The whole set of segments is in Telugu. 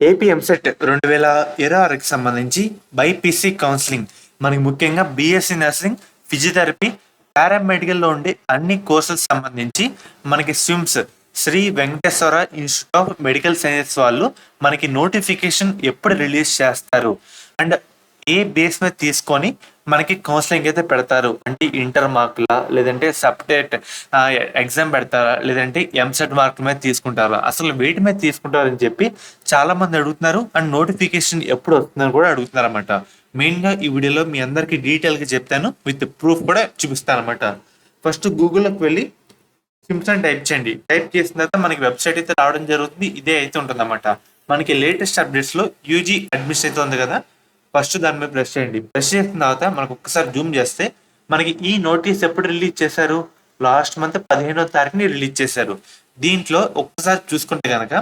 ఏపీ ఎంసెట్ 2026కి సంబంధించి బైపీసీ కౌన్సిలింగ్ మనకి ముఖ్యంగా బీఎస్సీ నర్సింగ్, ఫిజియోథెరపీ, పారామెడికల్లో ఉండే అన్ని కోర్సెస్ సంబంధించి మనకి SVIMS Sri Venkateswara institute of medical sciences వాళ్ళు మనకి నోటిఫికేషన్ ఎప్పుడు రిలీజ్ చేస్తారు అండ్ ఏ బేస్ మీద తీసుకొని మనకి కౌన్సిలింగ్ అయితే పెడతారు అంటే ఇంటర్ మార్కులా లేదంటే సబ్టెట్ ఎగ్జామ్ పెడతారా లేదంటే ఎంసెట్ మార్క్ మీద తీసుకుంటారా అసలు వెయిట్ మీద తీసుకుంటారని చెప్పి చాలా మంది అడుగుతున్నారు అండ్ నోటిఫికేషన్ ఎప్పుడు వస్తుందని కూడా అడుగుతున్నారు అనమాట. మెయిన్ గా ఈ వీడియోలో మీ అందరికి డీటెయిల్ గా చెప్తాను, విత్ ప్రూఫ్ కూడా చూపిస్తాను అనమాట. ఫస్ట్ గూగుల్లోకి వెళ్ళి సిమ్స్ అని టైప్ చేయండి. టైప్ చేసిన తర్వాత మనకి వెబ్సైట్ అయితే రావడం జరుగుతుంది. ఇదే అయితే ఉంటుంది అనమాట. మనకి లేటెస్ట్ అప్డేట్స్ లో యూజీ అడ్మిషన్ అయితే ఉంది కదా, ఫస్ట్ దాని మీద ప్రెస్ చేయండి. ప్రెస్ చేసిన తర్వాత మనకు ఒక్కసారి జూమ్ చేస్తే మనకి ఈ నోటీస్ ఎప్పుడు రిలీజ్ చేశారు, లాస్ట్ మంత్ 15వ తారీఖుని రిలీజ్ చేశారు. దీంట్లో ఒక్కసారి చూసుకుంటే కనుక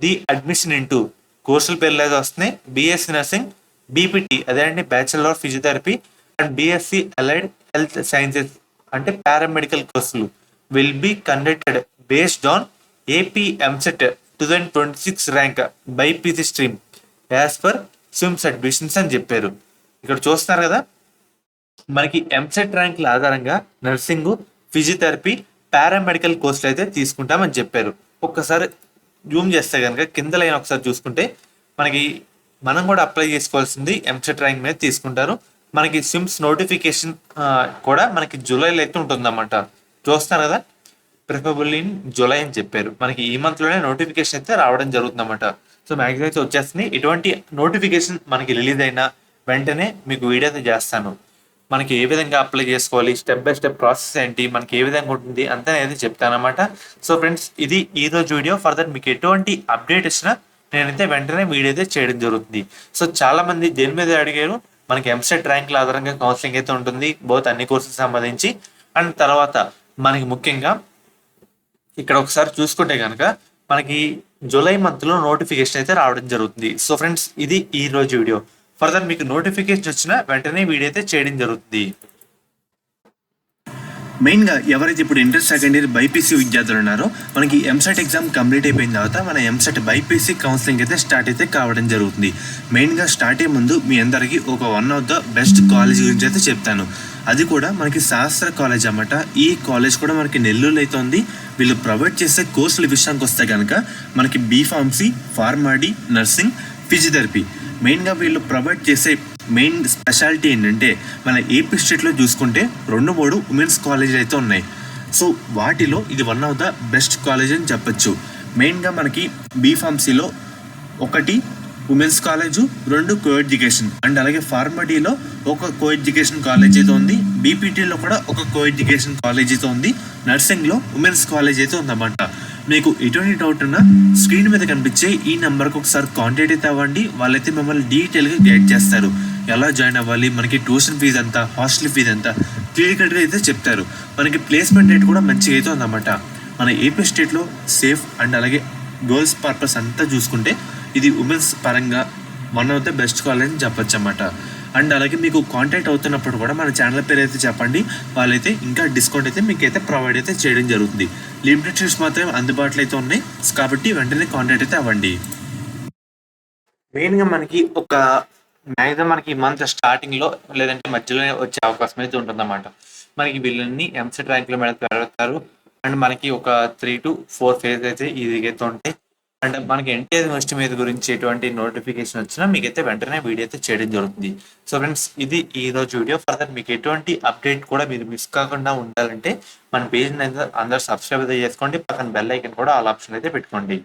ది అడ్మిషన్ ఇంటూ కోర్సుల పేర్లు అయితే వస్తున్నాయి. బిఎస్సి నర్సింగ్, బీపీటీ అదే అండి bachelor of physiotherapy and BSc allied health sciences అంటే పారామెడికల్ కోర్సులు will be conducted based on AP EAMCET 2026 rank BiPC stream as per SVIMS admissions అని చెప్పారు. ఇక్కడ చూస్తున్నారు కదా, మనకి ఎంసెట్ ర్యాంకుల ఆధారంగా నర్సింగ్, ఫిజియోథెరపీ, పారామెడికల్ కోర్సులు అయితే తీసుకుంటామని చెప్పారు. ఒక్కసారి జూమ్ చేస్తే కనుక కింద లైన్ ఒకసారి చూసుకుంటే మనకి మనం కూడా అప్లై చేసుకోవాల్సింది ఎంసెట్ ర్యాంక్ మీద తీసుకుంటారు. మనకి స్విమ్స్ నోటిఫికేషన్ కూడా మనకి జూలైలో అయితే ఉంటుందన్నమాట. చూస్తున్నారు కదా, ప్రిఫరబుల్ ఇన్ జూలై అని చెప్పారు. మనకి ఈ మంత్ లోనే నోటిఫికేషన్ అయితే రావడం జరుగుతుందన్నమాట. సో మ్యాక్సిమం అయితే వచ్చేస్తుంది. ఇటువంటి నోటిఫికేషన్ మనకి రిలీజ్ అయినా వెంటనే మీకు వీడియో అయితే చేస్తాను. మనకి ఏ విధంగా అప్లై చేసుకోవాలి, స్టెప్ బై స్టెప్ ప్రాసెస్ ఏంటి, మనకి ఏ విధంగా ఉంటుంది అంతా అయితే చెప్తానమాట. సో ఫ్రెండ్స్, ఇది ఈ రోజు వీడియో. ఫర్దర్ మీకు ఎటువంటి అప్డేట్ ఇచ్చినా నేనైతే వెంటనే వీడియో అయితే చేయడం జరుగుతుంది. సో చాలా మంది దేని మీద అడిగారు, మనకి ఎంసెట్ ర్యాంకుల ఆధారంగా కౌన్సిలింగ్ అయితే ఉంటుంది బోత్ అన్ని కోర్సులకు సంబంధించి. అండ్ తర్వాత మనకి ముఖ్యంగా ఇక్కడ ఒకసారి చూసుకుంటే కనుక మనకి జూలై మంత్ లో నోటిఫికేషన్ అయితే రావడం జరుగుతుంది. సో ఫ్రెండ్స్, ఇది ఈ రోజు వీడియో. ఫర్దర్ మీకు నోటిఫికేషన్ వచ్చినా వెంటనే వీడియో అయితే చేయడం జరుగుతుంది. మెయిన్గా ఎవరైతే ఇప్పుడు ఇంటర్ సెకండ్ ఇయర్ బైపీసీ విద్యార్థులు ఉన్నారో మనకి ఎంసెట్ ఎగ్జామ్ కంప్లీట్ అయిపోయిన తర్వాత మన ఎంసెట్ బైపీసీ కౌన్సిలింగ్ అయితే స్టార్ట్ అయితే కావడం జరుగుతుంది. మెయిన్గా స్టార్ట్ అయ్యే ముందు మీ అందరికీ ఒక one of the best college గురించి అయితే చెప్తాను. అది కూడా మనకి శాస్త్ర కాలేజ్ అన్నమాట. ఈ కాలేజ్ కూడా మనకి నెల్లూరులో అయితే ఉంది. వీళ్ళు ప్రొవైడ్ చేసే కోర్సుల విషయానికి వస్తే కనుక మనకి బీఫార్మసీ, ఫార్మాడీ, నర్సింగ్, ఫిజియోథెరపీ మెయిన్గా వీళ్ళు ప్రొవైడ్ చేసే మెయిన్ స్పెషాలిటీ ఏంటంటే మన ఏపీ స్టేట్లో చూసుకుంటే 2-3 ఉమెన్స్ కాలేజీలు అయితే ఉన్నాయి. సో వాటిలో ఇది one of the best college అని చెప్పచ్చు. మెయిన్గా మనకి బీఫార్మసీలో 1 women's college, 2 co education and అలాగే ఫార్మడీలో 1 కో ఎడ్యుకేషన్ కాలేజ్ అయితే ఉంది. బీపీటీలో కూడా 1 కో ఎడ్యుకేషన్ కాలేజ్ అయితే ఉంది. నర్సింగ్లో ఉమెన్స్ కాలేజ్ అయితే ఉందన్నమాట. మీకు ఎటువంటి డౌట్ ఉన్నా స్క్రీన్ మీద కనిపించే ఈ నెంబర్కి ఒకసారి కాంటాక్ట్ అయితే అవ్వండి. వాళ్ళైతే మిమ్మల్ని డీటెయిల్గా గైడ్ చేస్తారు. ఎలా జాయిన్ అవ్వాలి, మనకి ట్యూషన్ ఫీజు ఎంత, హాస్టల్ ఫీజు ఎంత క్లియర్ కట్గా అయితే చెప్తారు. మనకి ప్లేస్మెంట్ రేట్ కూడా మంచిగా అయితే ఉందన్నమాట. మన ఏపీ స్టేట్లో సేఫ్ అండ్ అలాగే గర్ల్స్ పర్పస్ అంతా చూసుకుంటే ఇది ఉమెన్స్ పరంగా one of the best college అని చెప్పచ్చు అన్నమాట. అండ్ అలాగే మీకు కాంటాక్ట్ అవుతున్నప్పుడు కూడా మన ఛానల్ పేరు అయితే చెప్పండి. వాళ్ళైతే ఇంకా డిస్కౌంట్ అయితే మీకు అయితే ప్రొవైడ్ అయితే చేయడం జరుగుతుంది. లిమిటెడ్ సీట్స్ మాత్రమే అందుబాటులో అయితే ఉన్నాయి కాబట్టి వెంటనే కాంటాక్ట్ అయితే అవ్వండి. మెయిన్గా మనకి ఒక మ్యాక్సిమం మనకి ఈ మంత్ స్టార్టింగ్ లో లేదంటే మధ్యలో వచ్చే అవకాశం అయితే ఉంటుందన్నమాట. మనకి వీళ్ళని ఎంసెట్ ర్యాంక్ లో పెడతారు అండ్ మనకి ఒక 3 to 4 ఫేజ్ అయితే ఈజీగా అయితే ఉంటాయి. అండ్ మనకి ఎన్టీఆర్ యూనివర్సిటీ మీద గురించి ఎటువంటి నోటిఫికేషన్ వచ్చినా మీకైతే వెంటనే వీడియో అయితే చేయడం జరుగుతుంది. సో ఫ్రెండ్స్, ఇది ఈ రోజు వీడియో. ఫర్దర్ మీకు ఎటువంటి అప్డేట్ కూడా మీరు మిస్ కాకుండా ఉండాలంటే మన పేజ్ అందరూ సబ్స్క్రైబ్ అయితే చేసుకోండి. పక్కన బెల్ ఐకన్ కూడా ఆల్ ఆప్షన్ అయితే పెట్టుకోండి.